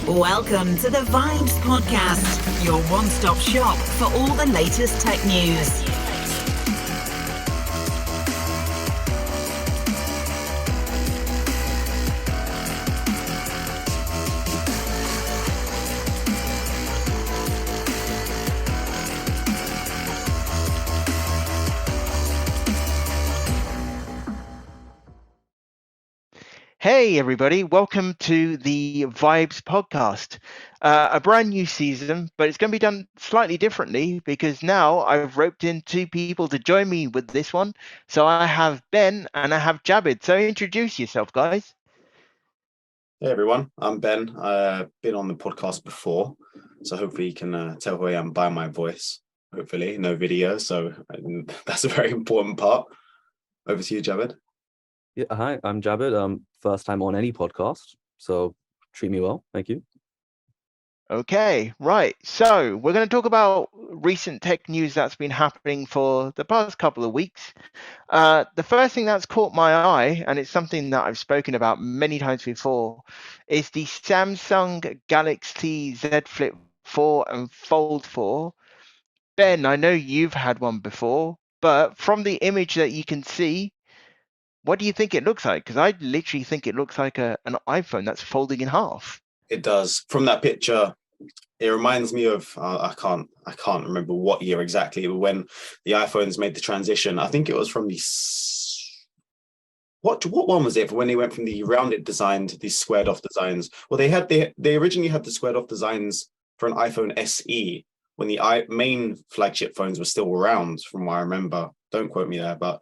Welcome to the Vibez podcast, your one-stop shop for all the latest tech news. Hey everybody, welcome to the Vibez podcast. A brand new season, but it's going to be done slightly differently because now I've roped in two people to join me with this one. So I have Ben and I have Jabid. So introduce yourself, guys. Hey everyone, I'm Ben. I've been on the podcast before, so hopefully you can tell who I am by my voice. Hopefully, no video, so that's a very important part. Over to you, Jabid. Yeah, hi, I'm Jabid. First time on any podcast, so treat me well. Thank you. Okay, right. So we're going to talk about recent tech news that's been happening for the past couple of weeks. The first thing that's caught my eye, and it's something that I've spoken about many times before, is the Samsung Galaxy Z Flip 4 and Fold 4. Ben, I know you've had one before, but from the image that you can see, what do you think it looks like? Because I literally think it looks like an iPhone that's folding in half. It does. From that picture, it reminds me of I can't remember what year exactly, but when the iPhones made the transition. I think it was from the what one was it? When they went from the rounded design to these squared off designs. Well, they originally had the squared off designs for an iPhone SE when the main flagship phones were still round, from what I remember. Don't quote me there, but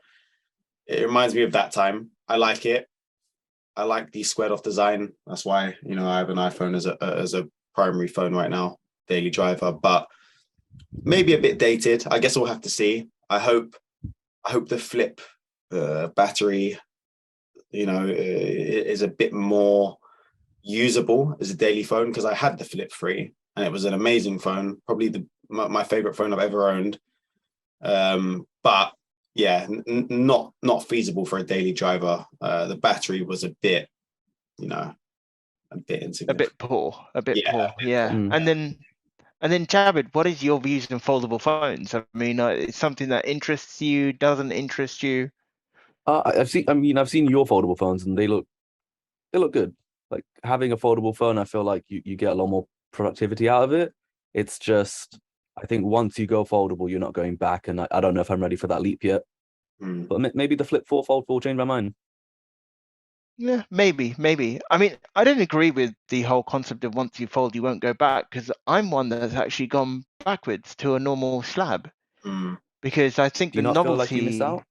it reminds me of that time. I like it. I like the squared off design. That's why, I have an iPhone as a primary phone right now, daily driver, but maybe a bit dated. I guess we'll have to see. I hope the flip battery, is a bit more usable as a daily phone, because I had the Flip 3 and it was an amazing phone, probably my favorite phone I've ever owned. But yeah, not feasible for a daily driver. The battery was a bit insignificant. A bit poor. Yeah. And then Jabid, what is your views on foldable phones? I mean, it's something that interests you, doesn't interest you? I've seen your foldable phones and they look good. Like having a foldable phone, I feel like you get a lot more productivity out of it. It's just, I think once you go foldable, you're not going back, and I don't know if I'm ready for that leap yet. But maybe the Flip 4 Fold 4 changed my mind. Yeah, maybe. I mean, I don't agree with the whole concept of once you fold, you won't go back, because I'm one that's actually gone backwards to a normal slab. Because I think Do you the not novelty. feel like you miss out?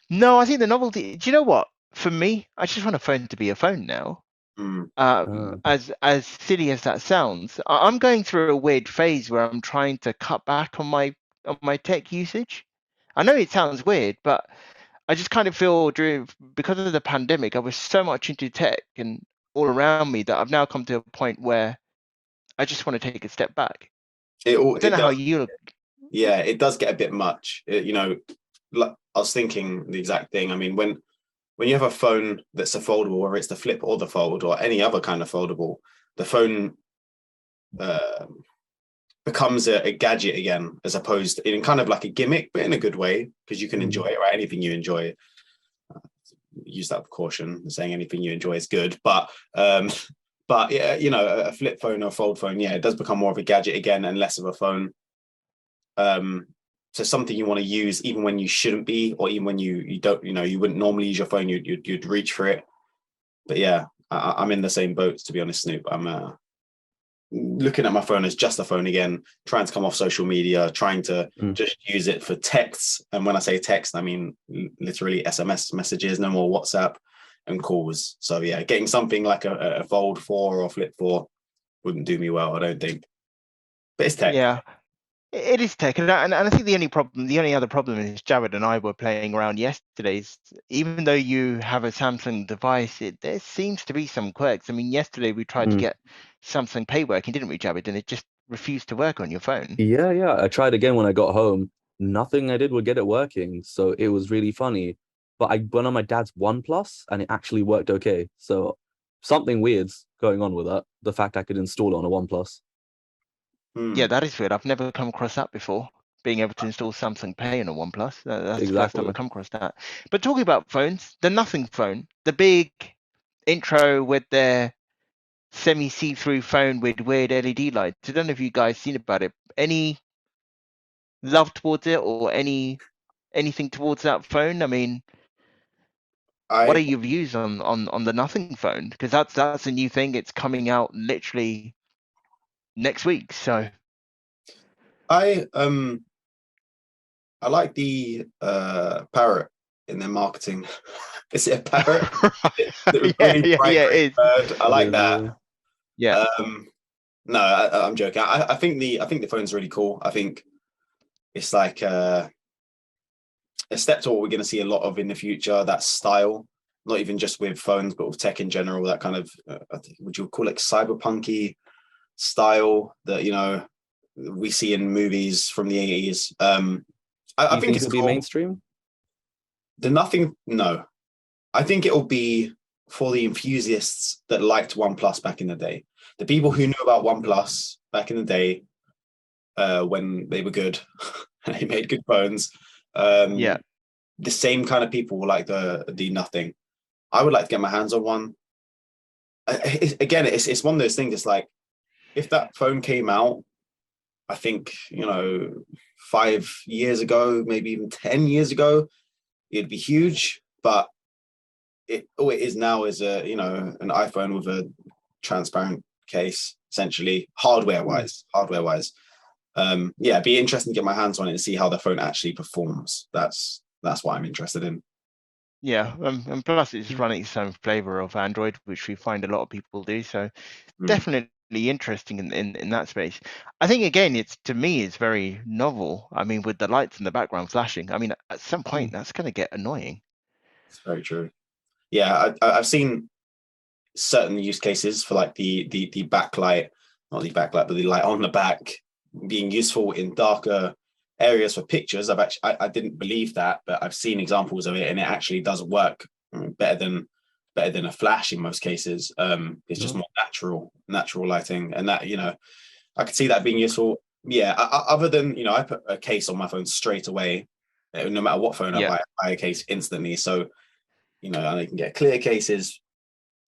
No, I think the novelty. Do you know what? For me, I just want a phone to be a phone now. As silly as that sounds, I'm going through a weird phase where I'm trying to cut back on my tech usage. I know it sounds weird, but I just kind of feel because of the pandemic, I was so much into tech and all around me that I've now come to a point where I just want to take a step back. I don't know how you look. Yeah, it does get a bit much. I was thinking the exact thing. I mean, when you have a phone that's a foldable, whether it's the Flip or the Fold or any other kind of foldable, the phone becomes a gadget again, as opposed to in kind of like a gimmick, but in a good way, because you can enjoy it, right? Anything you enjoy, use that with caution. Saying anything you enjoy is good, but yeah, a flip phone or a fold phone, yeah, it does become more of a gadget again and less of a phone. So something you want to use even when you shouldn't be, or even when you don't, you wouldn't normally use your phone, you'd reach for it. But yeah, I'm in the same boat, to be honest, Snoop. I'm looking at my phone as just a phone again, trying to come off social media, trying to just use it for texts. And when I say text, I mean literally SMS messages, no more WhatsApp and calls. So yeah, getting something like a Fold 4 or Flip 4 wouldn't do me well, I don't think. But it's tech. Yeah. It is tech, and I think the only other problem is Jared and I were playing around yesterday. Even though you have a Samsung device, there seems to be some quirks. I mean, yesterday we tried to get Samsung Pay working, didn't we, Jared? And it just refused to work on your phone. Yeah. I tried again when I got home. Nothing I did would get it working, so it was really funny. But I went on my dad's OnePlus, and it actually worked okay. So something weird's going on with that. The fact I could install it on a OnePlus. Yeah, that is weird. I've never come across that before. Being able to install Samsung Pay on a OnePlus. That's the first time Exactly. I've come across that. But talking about phones, the Nothing phone, the big intro with their semi see-through phone with weird LED lights. I don't know if you guys seen about it. Any love towards it or anything towards that phone? I mean, what are I your views on the Nothing phone? Because that's a new thing. It's coming out literally next week. So I I like the parrot in their marketing. Is it a parrot? The yeah, really yeah, bright yeah, green it is. bird. I like It is, that. Yeah, No, I'm joking. I think the phone's really cool. I think it's like a step to what we're going to see a lot of in the future. That style, not even just with phones, but with tech in general. That kind of would you call it cyberpunky style that we see in movies from the 80s. Do I you think think it's it'll be cool. mainstream? The Nothing, no. I think it'll be for the enthusiasts that liked OnePlus back in the day. The people who knew about OnePlus back in the day when they were good and they made good phones. yeah, The same kind of people will like the Nothing. I would like to get my hands on one. Again, it's one of those things. It's like if that phone came out, I think 5 years ago, maybe even 10 years ago, it'd be huge. But all it is now is an iPhone with a transparent case, essentially hardware wise. Yeah, it'd be interesting to get my hands on it and see how the phone actually performs. That's what I'm interested in. yeah. And plus, it's running its own flavor of Android, which we find a lot of people do. So Mm. definitely interesting in that space. I think again, to me, it's very novel. I mean, with the lights in the background flashing. I mean, at some point, that's going to get annoying. It's very true. Yeah, I've seen certain use cases for like the backlight, not the backlight, but the light on the back being useful in darker areas for pictures. I didn't believe that, but I've seen examples of it, and it actually does work better than a flash in most cases. It's just more natural lighting, and that I could see that being useful. Yeah, other than I put a case on my phone straight away. No matter what phone I Yeah, buy a case instantly. So and you can get clear cases.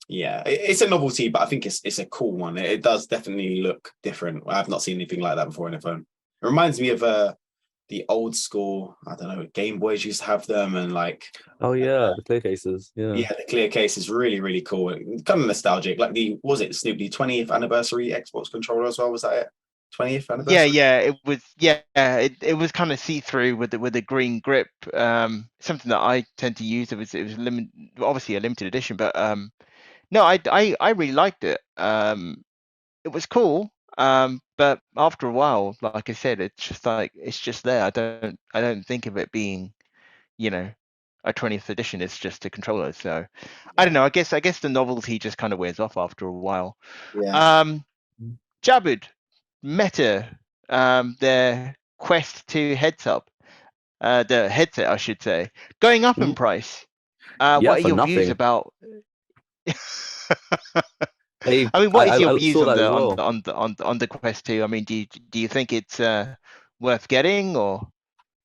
Yeah, it's a novelty, but I think it's a cool one. It does definitely look different. I've not seen anything like that before in a phone. It reminds me of the old school. I don't know. Game Boys used to have them, and like Oh yeah, the clear cases. Yeah. yeah, the clear case is really really cool. Kind of nostalgic. Like was it Snoop the 20th anniversary Xbox controller as well? Was that it? 20th yeah, anniversary? yeah. It was it was kind of see through with the green grip. Something that I tend to use. It was obviously a limited edition, but no, I really liked it. It was cool. But after a while, like I said, it's just like it's just there. I don't think of it being, you know, a 20th edition. It's just a controller. So I don't Yeah, know. I guess the novelty just kind of wears off after a while. yeah. Um, Jabud, Meta, their Quest 2 the headset, I should say, going up in Mhm. price. Yeah, What are for your views nothing. about? They, I mean, what is your I views saw on that the as on well. the on the on the Quest 2? I mean, do you think it's worth getting or?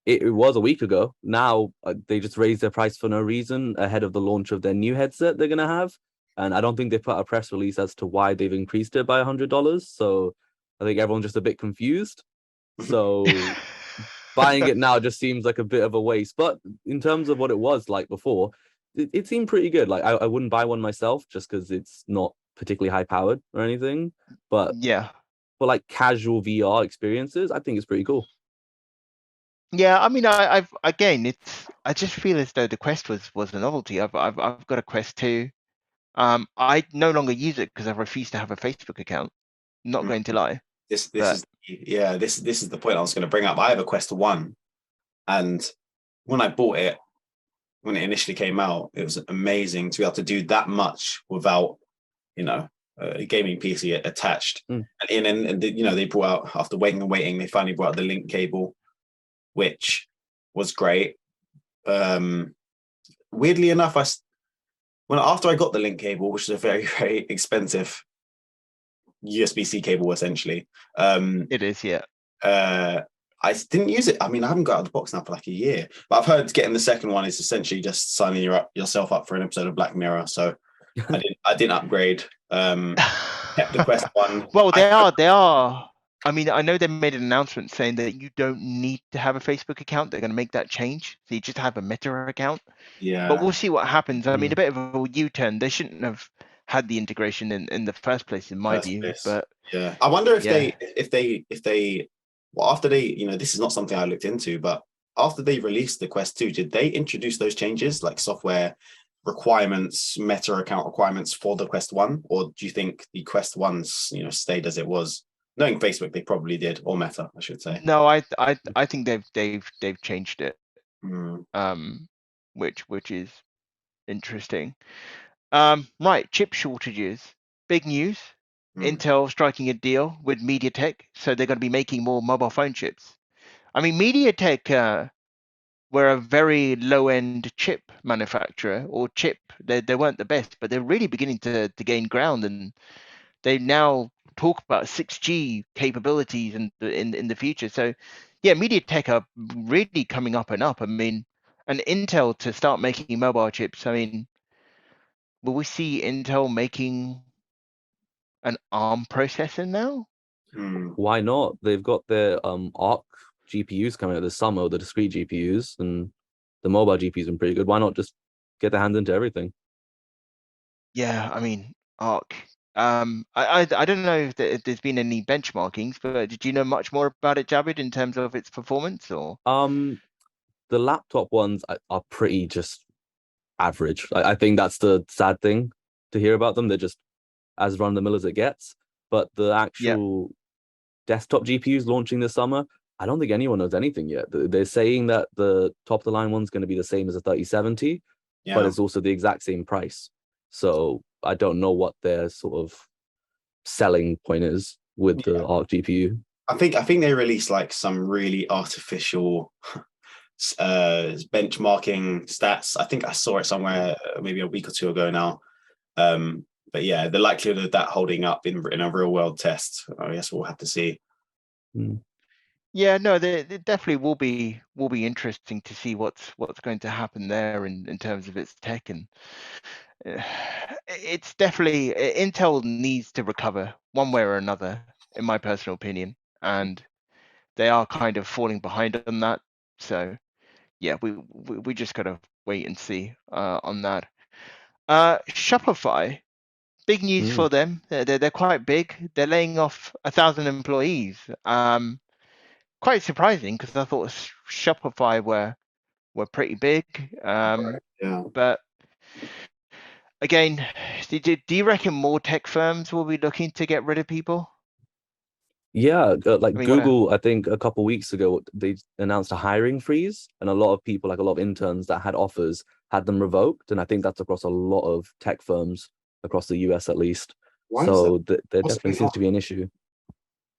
It was a week ago. Now they just raised their price for no reason ahead of the launch of their new headset they're gonna have, and I don't think they put out a press release as to why they've increased it by $100. So I think everyone's just a bit confused. So buying it now just seems like a bit of a waste. But in terms of what it was like before, it seemed pretty good. Like I wouldn't buy one myself just because it's not particularly high powered or anything. But Yeah. for like casual VR experiences, I think it's pretty cool. Yeah, I mean, I just feel as though the Quest was a novelty. I've got a Quest 2. I no longer use it because I refuse to have a Facebook account. Not going to lie, This but is this is the point I was going to bring up. I have a Quest 1, and when I bought it, when it initially came out, it was amazing to be able to do that much without, a gaming PC attached. Mm. And they brought out, after waiting and waiting, they finally brought out the link cable, which was great. Weirdly enough, When after I got the link cable, which is a very, very expensive USB-C cable, essentially, It is, yeah. I didn't use it. I mean, I haven't got out of the box now for like a year, but I've heard getting the second one is essentially just signing yourself up for an episode of Black Mirror. So I didn't upgrade. Kept the Quest one. Well, they are. I mean, I know they made an announcement saying that you don't need to have a Facebook account. They're going to make that change. So you just have a Meta account. Yeah. But we'll see what happens. I mean, Mm. a bit of a U-turn. They shouldn't have had the integration in the first place, in my view. But yeah, I wonder if yeah. they well, after they, this is not something I looked into, but after they released the Quest 2, did they introduce those changes like software requirements, Meta account requirements for the Quest 1, or do you think the Quest 1's stayed as it was? Knowing Facebook, they probably did, or Meta, I should say. No, I think they've changed it. Mm. Which is interesting. Right, chip shortages. Big news. Intel striking a deal with MediaTek, so they're going to be making more mobile phone chips. I mean, MediaTek were a very low-end chip manufacturer, or chip. They weren't the best, but they're really beginning to gain ground, and they now talk about 6G capabilities in the future. So, yeah, MediaTek are really coming up and up. I mean, and Intel to start making mobile chips. I mean, will we see Intel making an ARM processor now? Why not? They've got their Arc GPUs coming out this summer, the discrete GPUs, and the mobile GPUs are pretty good. Why not just get their hands into everything? Yeah, I mean, Arc. I don't know if there's been any benchmarkings, but did you know much more about it, Javid, in terms of its performance, or? The laptop ones are pretty just average. I think that's the sad thing to hear about them. They're just as run of the mill as it gets. But the actual desktop GPUs launching this summer, I don't think anyone knows anything yet. They're saying that the top of the line one's going to be the same as a 3070, but it's also the exact same price. So I don't know what their sort of selling point is with the Arc GPU. I think they released like some really artificial benchmarking stats. I think I saw it somewhere maybe a week or two ago now. But yeah, the likelihood of that holding up in a real world test, I guess we'll have to see. Yeah, no, it definitely will be interesting to see what's going to happen there in terms of its tech, and it's definitely Intel needs to recover one way or another, in my personal opinion, and they are kind of falling behind on that. So yeah, we just gotta wait and see on that. Shopify, big news for them. They're quite big. They're laying off 1,000 employees. Quite surprising because I thought Shopify were pretty big. But again, do you reckon more tech firms will be looking to get rid of people? Yeah, like Google, I think a couple of weeks ago, they announced a hiring freeze, and a lot of people, like a lot of interns that had offers, had them revoked. And I think that's across a lot of tech firms across the US, at least. So there definitely seems to be an issue.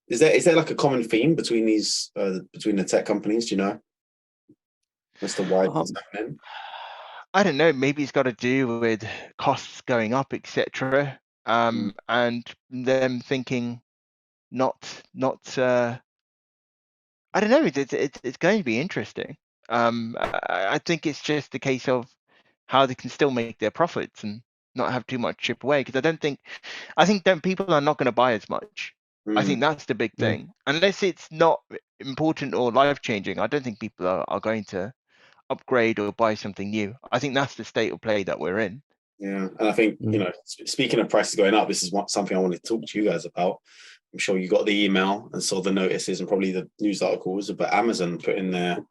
Is there like a common theme between these between the tech companies? Do you know as to why it's happening? I don't know. Maybe it's got to do with costs going up, etc. And them thinking not. I don't know. It's going to be interesting. I think it's just a case of how they can still make their profits and not have too much chip away. Because I think people are not going to buy as much. I think that's the big thing. Unless it's not important or life changing, I don't think people are going to upgrade or buy something new. I think that's the state of play that we're in. Yeah, and I think speaking of prices going up, this is something I wanted to talk to you guys about. I'm sure you got the email and saw the notices and probably the news articles about Amazon putting the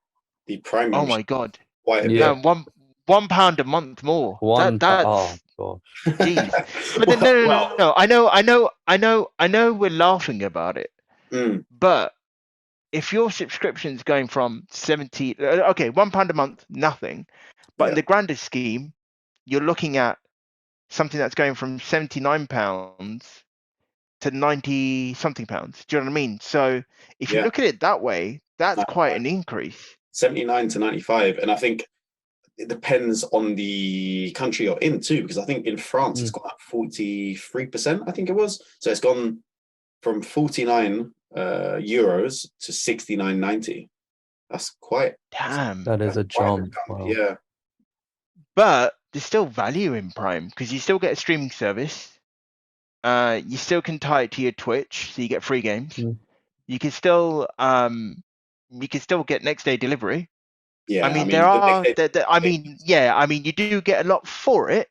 Prime membership. Oh my god! Quite a bit. £1 a month more. That's oh god. Jeez. But no. I know. We're laughing about it, but if your subscription's going from 70, okay, £1 a month, nothing, but in the grander scheme, you're looking at something that's going from £79 to 90 something pounds. Do you know what I mean? So if you look at it that way, that's quite an increase. 79 to 95, and I think it depends on the country you're in too, because I think in France it's gone up 43%, I think it was. So it's gone from 49 euros to 69.90. That's quite Damn. That is a jump. Wow. yeah. But there's still value in Prime because you still get a streaming service. You still can tie it to your Twitch, so you get free games. You can still get next day delivery. Yeah, I mean, you do get a lot for it.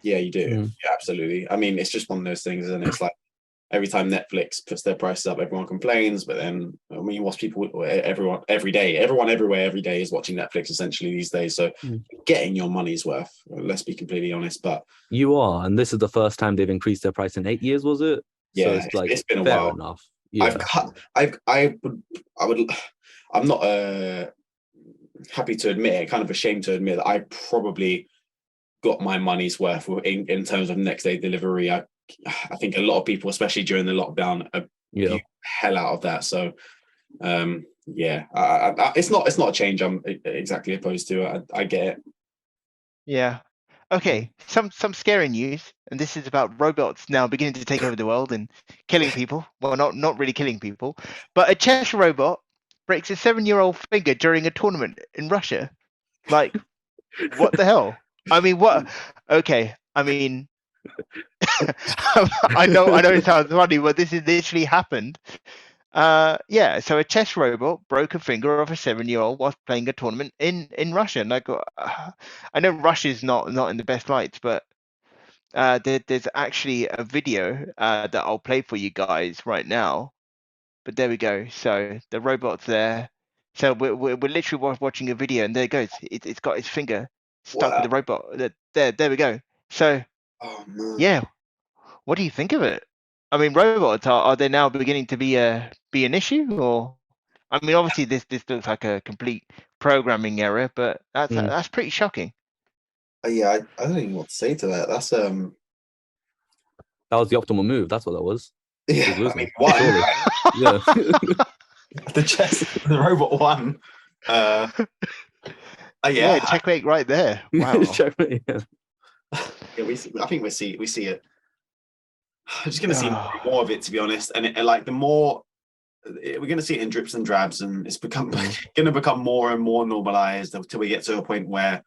Yeah, you do. Yeah, absolutely. I mean, it's just one of those things, isn't it? It's like every time Netflix puts their prices up, everyone complains. But then, I mean, you watch people, everyone everywhere every day is watching Netflix essentially these days. So getting your money's worth, let's be completely honest. But you are, and this is the first time they've increased their price in 8 years, was it? Yeah, so it's been a fair while. enough. Yeah. I'm not happy to admit it, kind of ashamed to admit that I probably got my money's worth in terms of next day delivery. I think a lot of people, especially during the lockdown, abused hell out of that. So it's not a change I'm exactly opposed to. I get it. Yeah. Okay. Some scary news, and this is about robots now beginning to take over the world and killing people. Well, not really killing people, but a chess robot breaks a 7-year-old finger during a tournament in Russia. Like, what the hell? I mean, what? Okay. I mean, I know it sounds funny, but this has literally happened. So a chess robot broke a finger of a 7-year-old whilst playing a tournament in Russia. And I know Russia's not in the best lights, but there's actually a video that I'll play for you guys right now. But there we go. So the robot's there. So we're literally watching a video, and there it goes. It's got his finger stuck with the robot. There we go. So yeah, what do you think of it? I mean, robots are they now beginning to be an issue, or I mean, obviously this looks like a complete programming error, but that's pretty shocking. Yeah, I don't even know what to say to that. That's That was the optimal move. That's what that was. Yeah, I mean, why? Yeah. The robot won. Yeah, checkmate right there. Wow. Checkmate, yeah. Yeah, I think we see it. I'm just going to see more of it, to be honest. And the more we're going to see it in drips and drabs, and it's going to become more and more normalized until we get to a point where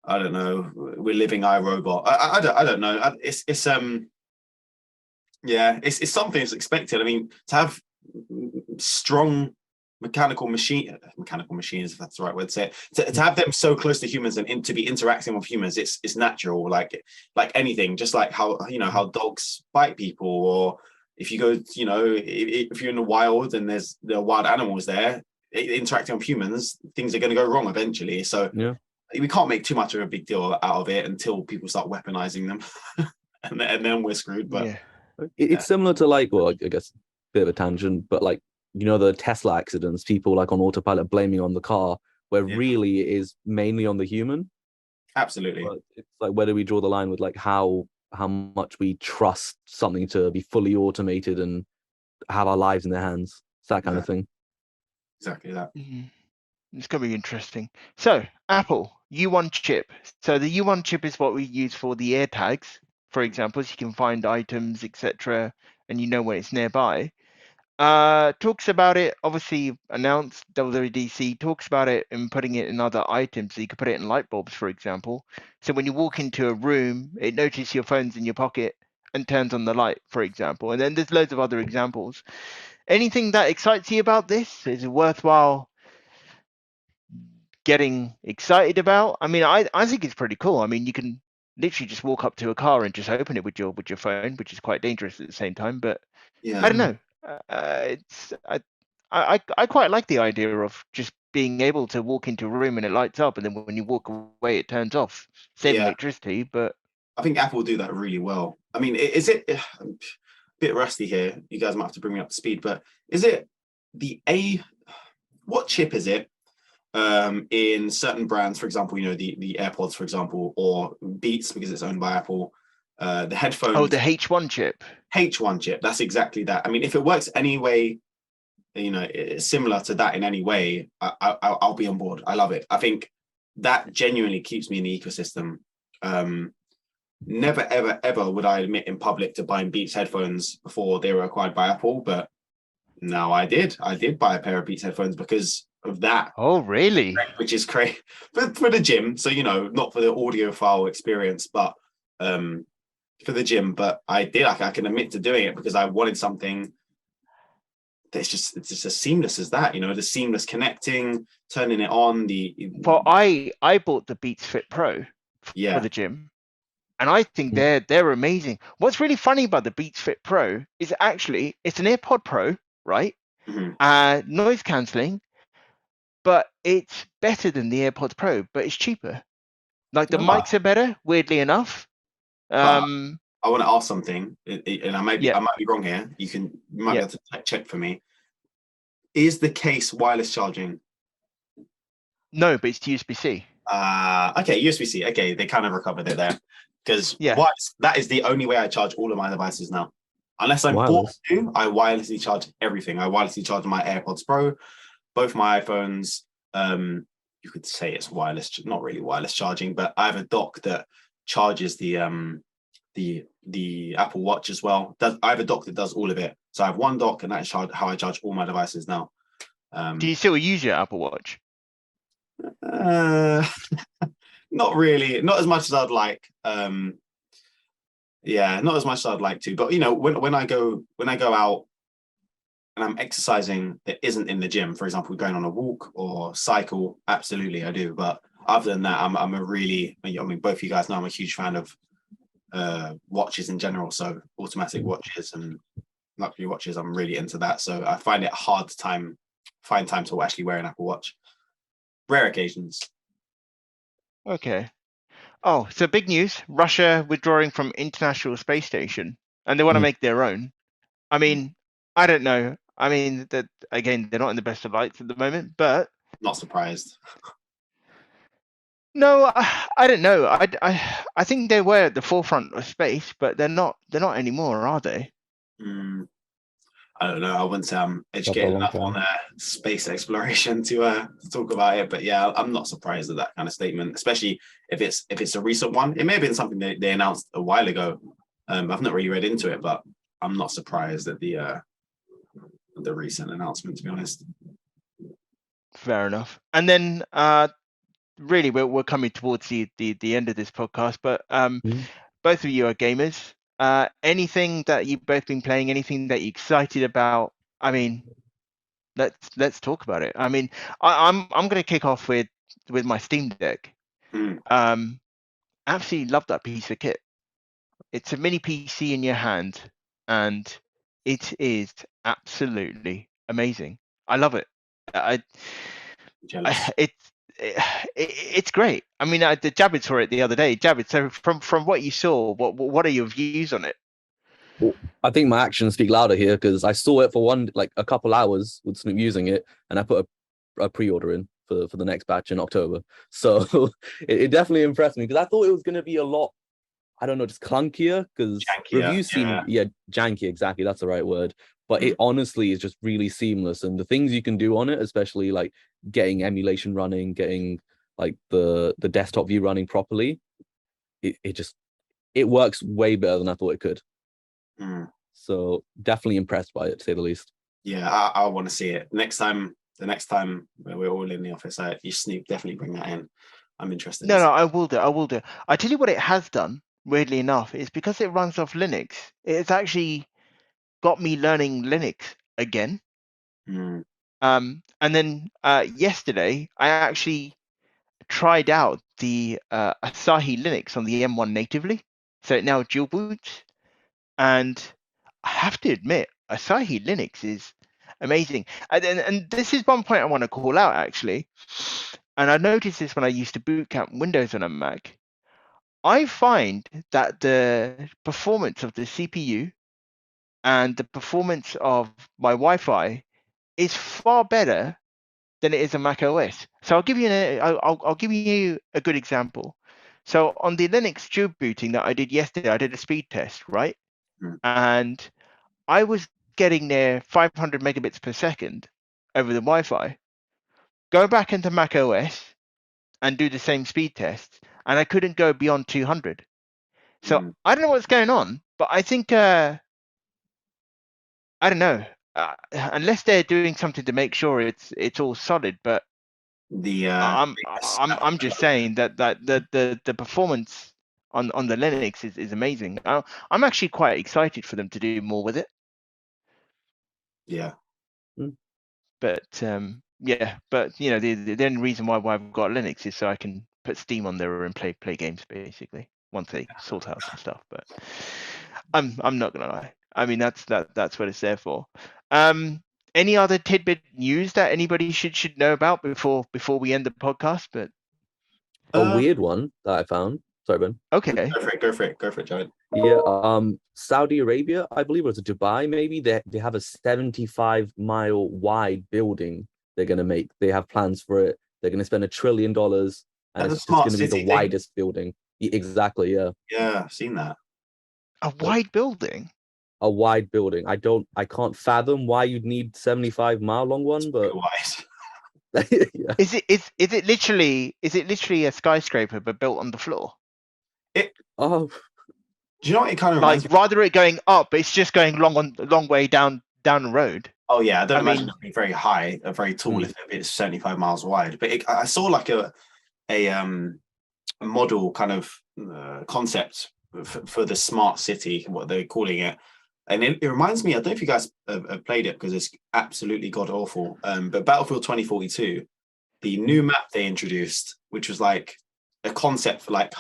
I don't know, we're living iRobot. I don't know. It's something that's expected. I mean, to have strong mechanical machines, if that's the right word to say it, to have them so close to humans and to be interacting with humans, it's natural, like anything, just like how dogs bite people, or if you go, if you're in the wild and there are wild animals there interacting with humans, things are going to go wrong eventually. So we can't make too much of a big deal out of it until people start weaponizing them and then we're screwed. But it's similar to I guess a bit of a tangent, but the Tesla accidents, people on autopilot blaming on the car, where really it is mainly on the human. Absolutely. But it's where do we draw the line with how much we trust something to be fully automated and have our lives in their hands? It's that kind of thing. Exactly that. It's going to be interesting. So Apple U1 chip. So the U1 chip is what we use for the AirTags, for example, so you can find items, etc., and when it's nearby. Talks about it, obviously announced, WWDC talks about it and putting it in other items. So you could put it in light bulbs, for example. So when you walk into a room, it notices your phone's in your pocket and turns on the light, for example. And then there's loads of other examples. Anything that excites you about this? Is it worthwhile getting excited about? I mean, I think it's pretty cool. I mean, you can literally just walk up to a car and just open it with your phone, which is quite dangerous at the same time. But I don't know. I quite like the idea of just being able to walk into a room and it lights up, and then when you walk away, it turns off, saving electricity. But I think Apple do that really well. I mean, is it a bit rusty here? You guys might have to bring me up to speed. But is it what chip is it? In certain brands, for example, the AirPods, for example, or Beats because it's owned by Apple. The headphones. Oh, the H1 chip. H1 chip. That's exactly that. I mean, if it works any way, similar to that in any way, I'll be on board. I love it. I think that genuinely keeps me in the ecosystem. Never, ever, ever would I admit in public to buying Beats headphones before they were acquired by Apple, but now I did. I did buy a pair of Beats headphones because of that. Oh, really? Which is crazy for the gym. So, not for the audiophile experience, but for the gym. But I did. I can admit to doing it because I wanted something that's it's just as seamless as that. The seamless connecting, turning it on. Well, I bought the Beats Fit Pro Yeah. for the gym, and I think they're amazing. What's really funny about the Beats Fit Pro is actually it's an AirPod Pro, right? Noise cancelling, but it's better than the AirPods Pro, but it's cheaper. Like the mics are better, weirdly enough. I want to ask something, and I might be wrong here. You might be able to check for me. Is the case wireless charging? No, but it's USB-C. Okay, USB-C. Okay, they kind of recovered it there. Because that is the only way I charge all of my devices now. Unless I'm forced to, I wirelessly charge everything. I wirelessly charge my AirPods Pro, both my iPhones. You could say it's wireless, not really wireless charging, but I have a dock that charges the Apple Watch as well. I have a dock that does all of it. So I have one dock, and that's how I charge all my devices now. Do you still use your Apple Watch? Not really, not as much as I'd like. Not as much as I'd like to. But when I go out and I'm exercising that isn't in the gym, for example, going on a walk or cycle, absolutely I do. But other than that, I'm a really, both of you guys know I'm a huge fan of watches in general. So automatic watches and luxury watches, I'm really into that. So I find it hard to find time to actually wear an Apple Watch. Rare occasions. Okay. Oh, so big news. Russia withdrawing from International Space Station, and they want to make their own. I mean, I don't know. I mean, that again, they're not in the best of lights at the moment, but not surprised. No, I don't know. I think they were at the forefront of space, but they're not anymore, are they? I don't know. I wouldn't say I'm educated enough on space exploration to talk about it, but yeah, I'm not surprised at that kind of statement, especially if it's a recent one. It may have been something they announced a while ago. I've not really read into it, but I'm not surprised at the recent announcement, to be honest. Fair enough. And then really we're coming towards the end of this podcast, but both of you are gamers. Anything that you've both been playing, anything that you're excited about? I mean, let's talk about it. I mean, I'm going to kick off with my Steam Deck. Absolutely love that piece of kit. It's a mini PC in your hand, and it is absolutely amazing. I love it. It's great. I mean, Javid saw it the other day. Javid, so from what you saw, what are your views on it? Well, I think my actions speak louder here, because I saw it for a couple hours with Snoop using it, and I put a pre-order in for the next batch in October. So it definitely impressed me, because I thought it was going to be a lot, I don't know, just clunkier, because reviews seem janky. Exactly, that's the right word. But it honestly is just really seamless, and the things you can do on it, especially like getting emulation running, getting like the desktop view running properly, it works way better than I thought it could. So definitely impressed by it, to say the least. Yeah, I want to see it the next time we're all in the office. You Snoop, definitely bring that in. I'm interested. No, I will do. I tell you what it has done, weirdly enough, is because it runs off Linux. It's actually got me learning Linux again. And then yesterday I actually tried out the Asahi Linux on the M1 natively, so it now dual boots. And I have to admit, Asahi Linux is amazing. And this is one point I want to call out, actually. And I noticed this when I used to boot camp Windows on a Mac. I find that the performance of the CPU and the performance of my Wi-Fi is far better than it is on Mac OS. So I'll give you I'll give you a good example. So on the Linux dual booting that I did yesterday, I did a speed test, right? And I was getting near 500 megabits per second over the Wi-Fi. Go back into Mac OS, and do the same speed test, and I couldn't go beyond 200. So Mm. I don't know what's going on, but I think I don't know, unless they're doing something to make sure it's all solid. But The I'm just saying that the performance on the Linux is amazing. I'm actually quite excited for them to do more with it. yeah. But yeah, but you know, the only reason why I've got Linux is so I can put Steam on there and play games basically once they sort out some stuff. But I'm not gonna lie. I mean, that's what it's there for. Any other tidbit news that anybody should know about before we end the podcast? But A weird one that I found. Sorry, Ben. okay, Go for it, Jared. Yeah, Saudi Arabia, I believe it was Dubai, maybe they have a 75-mile wide building they're gonna make. They have plans for it. They're gonna spend $1 trillion, and That's it's a just smart gonna be the city thing. widest building. Exactly, yeah. Yeah, I've seen that. a wide building. A wide building. I can't fathom why you'd need 75-mile long one, but Wise. yeah. Is it literally a skyscraper but built on the floor? Oh, Do you know what it kind of reminds Like me? rather it going up, it's just going long way down the road. Oh yeah, I don't I imagine mean- it being very high, very tall if it's 75 miles wide. But I saw like a model kind of concept for the smart city, what they're calling it. And it reminds me, I don't know if you guys have played it because it's absolutely god awful. But Battlefield 2042, the new map they introduced, which was like a concept for like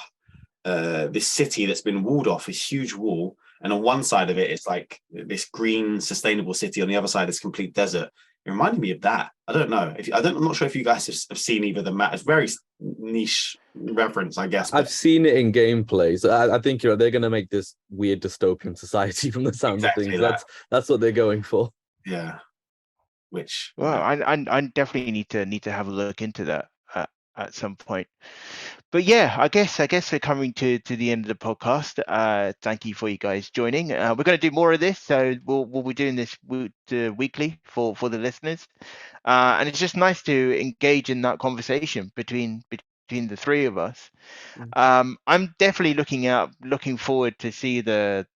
this city that's been walled off, this huge wall, and on one side of it, it's like this green, sustainable city. On the other side, it's complete desert. It reminded me of that. I don't know. I'm not sure if you guys have seen either the map. It's very niche reference, I guess. I've seen it in gameplay, so I think they're gonna make this weird dystopian society from the sounds Exactly of things. that. That's what they're going for. Yeah. Which Well, I definitely need to have a look into that at some point. But yeah, I guess we're coming to the end of the podcast. Thank you for you guys joining. We're going to do more of this, so we'll be doing this weekly for the listeners. And it's just nice to engage in that conversation between the three of us. I'm definitely looking forward to see the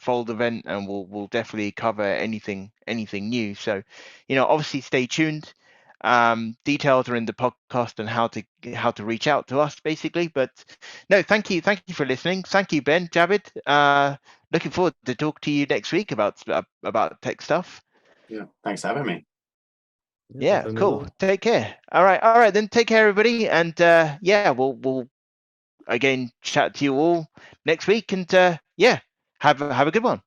Fold event, and we'll definitely cover anything new. So, you know, obviously stay tuned. Details are in the podcast on how to reach out to us, basically. But no, thank you for listening. Thank you, Ben, Javid. Looking forward to talk to you next week about tech stuff. yeah, thanks for having me. Yeah, definitely cool. will. Take care. All right then. Take care, everybody, and yeah, we'll again chat to you all next week, and yeah, have a good one.